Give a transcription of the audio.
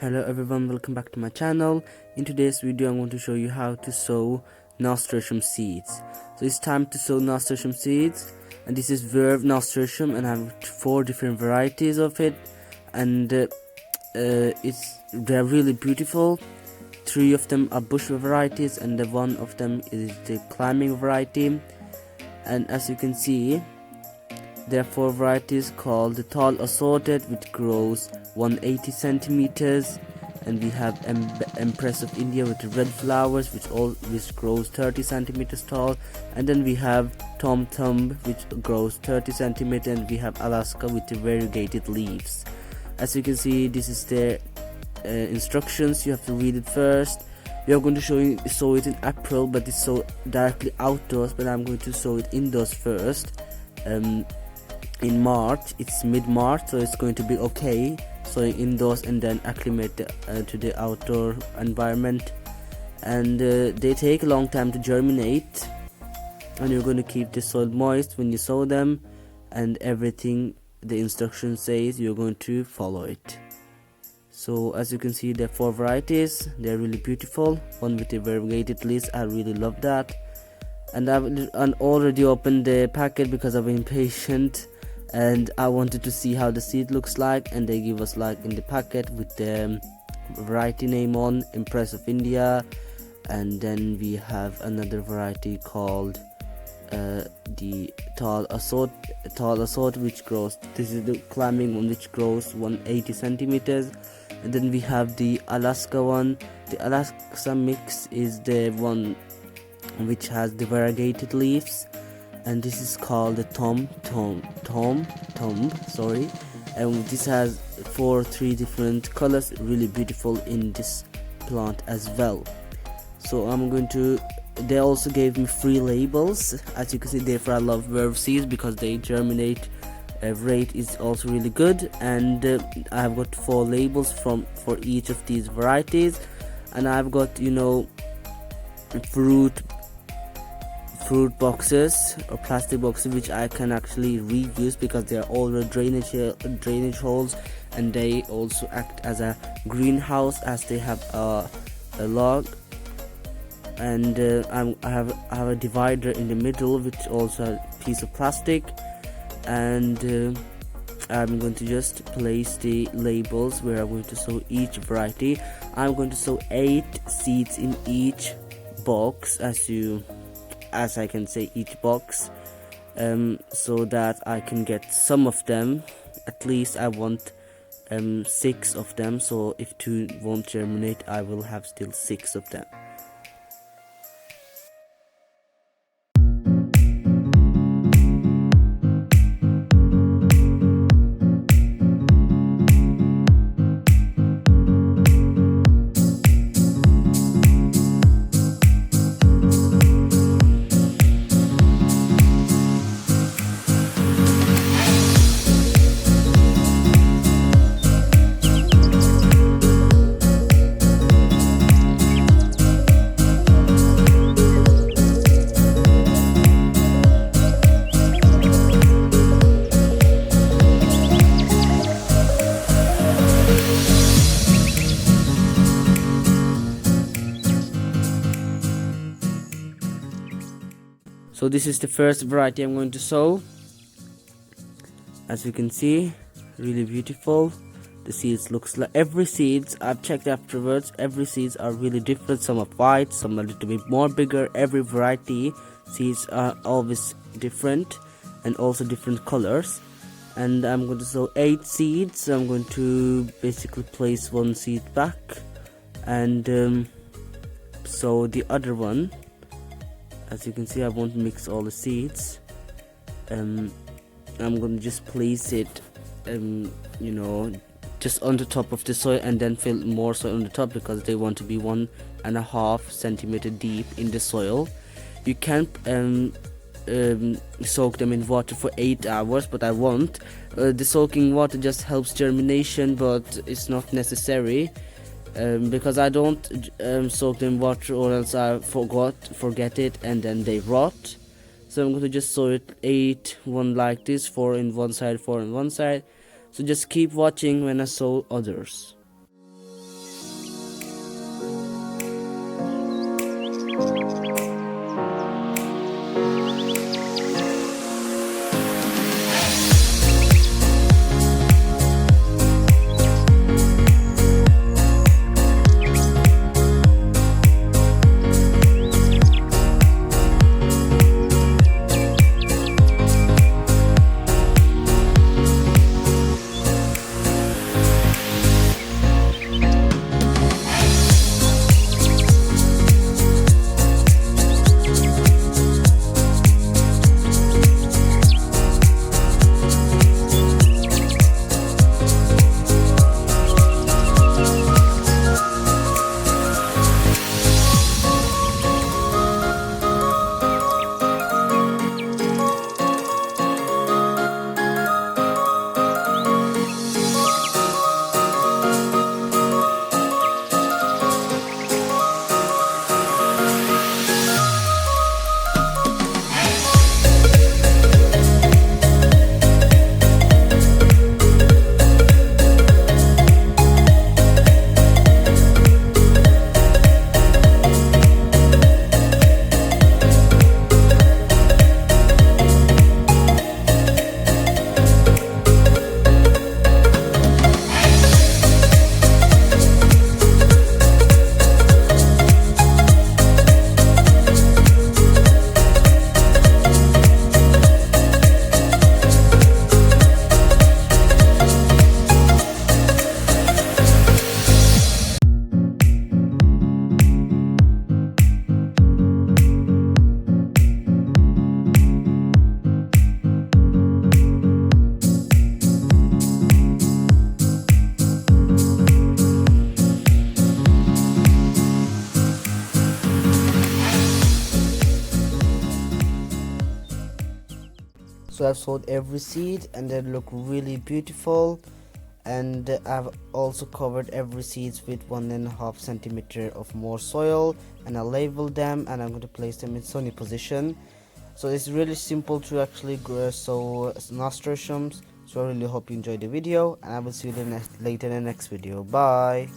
Hello everyone, welcome back to my channel. In today's video I'm going to show you how to sow nasturtium seeds. So it's time to sow nasturtium seeds, and this is verve nasturtium, and I have 4 different varieties of it, and they're really beautiful. 3 of them are bush varieties and the one of them is the climbing variety. And as you can see, there are 4 varieties called the tall assorted, which grows 180 centimeters, and we have Empress of India with the red flowers, which grows 30 centimeters tall, and then we have Tom Thumb, which grows 30 centimeters, and we have Alaska with the variegated leaves. As you can see, this is the instructions. You have to read it first. We are going to sow it in April, but it's so directly outdoors, but I'm going to sow it indoors first. In March, it's mid-March, so it's going to be okay sowing indoors and then acclimate to the outdoor environment. And they take a long time to germinate, and you're going to keep the soil moist when you sow them, and everything the instruction says you're going to follow it. So as you can see, there are 4 varieties. They're really beautiful. One with the variegated leaves, I really love that. And I've already opened the packet because I've been patient, and I wanted to see how the seed looks like, and they give us like in the packet with the variety name on, Empress of India, and then we have another variety called the tall assorted, which grows, this is the climbing one, which grows 180 centimeters, and then we have the Alaska one. The Alaska mix is the one which has the variegated leaves, and this is called the Tom Thumb, sorry. And this has 3 different colors, really beautiful in this plant as well. So they also gave me free labels, as you can see. Therefore I love verve seeds because they germinate rate is also really good, and I have got 4 labels for each of these varieties, and I've got fruit boxes or plastic boxes which I can actually reuse because they are all drainage holes, and they also act as a greenhouse as they have a log, and I have a divider in the middle which also has a piece of plastic, and I'm going to just place the labels where I'm going to sow each variety. I'm going to sow 8 seeds in each box, as I can say, each box, so that I can get some of them. At least I want 6 of them, so if 2 won't germinate, I will have still 6 of them. So this is the first variety I'm going to sow. As you can see, really beautiful. The seeds looks like every seeds I've checked afterwards. Every seeds are really different. Some are white, some are a little bit more bigger. Every variety seeds are always different, and also different colors. And I'm going to sow 8 seeds. So I'm going to basically place 1 seed back and sow the other one. As you can see, I won't mix all the seeds. I'm going to just place it just on the top of the soil, and then fill more soil on the top because they want to be 1.5 centimeter deep in the soil. You can soak them in water for 8 hours, but I won't. The soaking water just helps germination, but it's not necessary. Because I don't soak them in water, or else I forget it, and then they rot. So I'm going to just sow it 8, one like this, 4 in one side, 4 in one side. So just keep watching when I sow others. So I've sowed every seed and they look really beautiful, and I've also covered every seeds with 1.5 centimeter of more soil, and I labeled them and I'm going to place them in sunny position. So it's really simple to actually sow nasturtiums. So I really hope you enjoyed the video, and I will see you later in the next video. Bye.